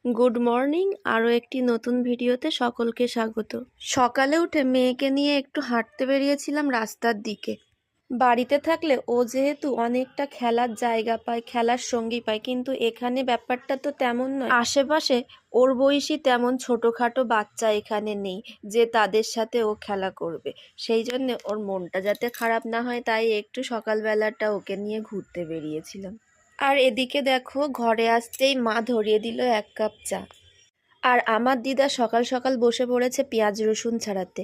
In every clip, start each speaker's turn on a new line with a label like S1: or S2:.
S1: Good morning. আরও একটি নতুন ভিডিওতে সকলকে স্বাগত। সকালে উঠে মেয়েকে নিয়ে একটু হাঁটতে বেরিয়েছিলাম রাস্তার দিকে। বাড়িতে থাকলে ও যেহেতু অনেকটা খেলার জায়গা পায়, খেলার সঙ্গী পায়, কিন্তু এখানে ব্যাপারটা তো তেমন নয়। আশেপাশে ওর বয়সী তেমন ছোটোখাটো বাচ্চা এখানে নেই যে তাদের সাথে ও খেলা করবে। সেই জন্যে ওর মনটা যাতে খারাপ না হয় তাই একটু সকালবেলাটা ওকে নিয়ে ঘুরতে বেরিয়েছিলাম। আর এদিকে দেখো, ঘরে আসতেই মা ধরিয়ে দিল 1 কাপ চা। আর আমার দিদা সকাল সকাল বসে পড়েছে পেঁয়াজ রসুন ছাড়াতে।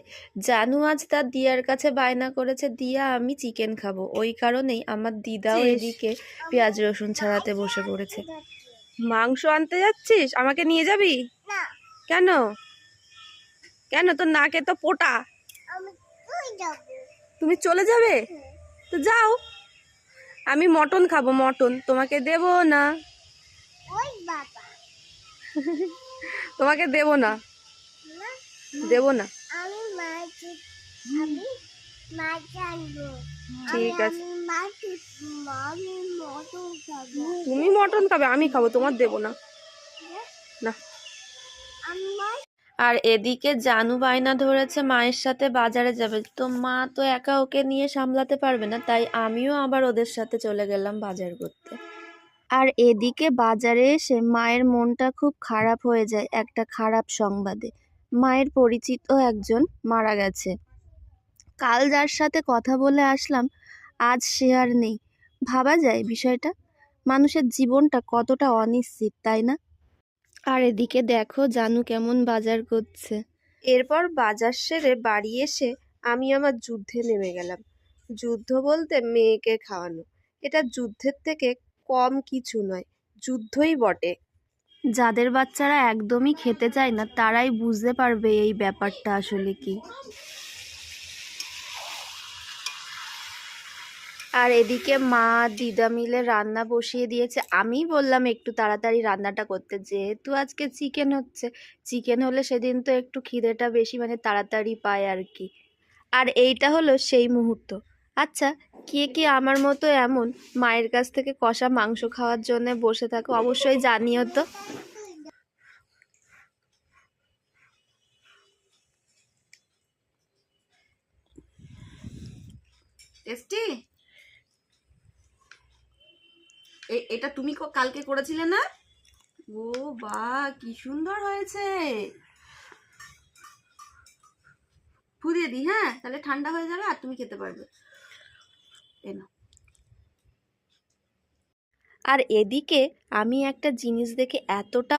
S1: জানু আজ তার দিয়ার কাছে বায়না করেছে, দিয়া আমি চিকেন খাবো। ওই কারণেই আমার দিদাও এদিকে পেঁয়াজ রসুন ছাড়াতে বসে পড়েছে। মাংস আনতে যাচ্ছিস? আমাকে নিয়ে যাবি? কেন কেন? তোর নাকে তো পোটা। তুমি চলে যাবে? তো যাও। আমি মটন খাবো, মটন তোমাকে দেব না। তোমাকে দেব না, দেব না। ঠিক আছে, তুমি মটন খাবে, আমি খাবো, তোমার দেব না। না। আর এদিকে জানু বায়না ধরেছে মায়ের সাথে বাজারে যাবে, তো মা তো একা ওকে নিয়ে সামলাতে পারবে না, তাই আমিও আবার ওদের সাথে চলে গেলাম বাজার করতে। আর এদিকে বাজারে এসে মায়ের মনটা খুব খারাপ হয়ে যায় একটা খারাপ সংবাদে। মায়ের পরিচিত একজন মারা গেছে। কাল যার সাথে কথা বলে আসলাম, আজ সে আর নেই। ভাবা যায় বিষয়টা, মানুষের জীবনটা কতটা অনিশ্চিত, তাই না? আর এদিকে দেখো জানু কেমন বাজার করছে। এরপর বাজার সেরে বাড়ি এসে আমি আমার যুদ্ধে নেমে গেলাম। যুদ্ধ বলতে মেয়েকে খাওয়ানো। এটা যুদ্ধের থেকে কম কিছু নয়, যুদ্ধই বটে। যাদের বাচ্চারা একদমই খেতে চায় না তারাই বুঝতে পারবে এই ব্যাপারটা আসলে কি। আর এদিকে মা দিদা মিলে রান্না বসিয়ে দিয়েছে। আমি বললাম একটু তাড়াতাড়ি রান্নাটা করতে, যেহেতু আজকে চিকেন হচ্ছে। চিকেন হলে সেদিন তো একটু খিদেটা বেশি, মানে তাড়াতাড়ি পায় আর কি। আর এইটা হলো সেই মুহূর্ত। আচ্ছা, কে কে আমার মতো এমন মায়ের কাছ থেকে কষা মাংস খাওয়ার জন্য বসে থাকো, অবশ্যই জানিও তো। টেস্টি। এটা তুমি কালকে করেছিলে না? ও বাহ, কি সুন্দর হয়েছে। ফুদিয়ে দিই, হ্যাঁ, তাহলে ঠান্ডা হয়ে যাবে আর তুমি খেতে পারবে। আর এদিকে আমি একটা জিনিস দেখে এতটা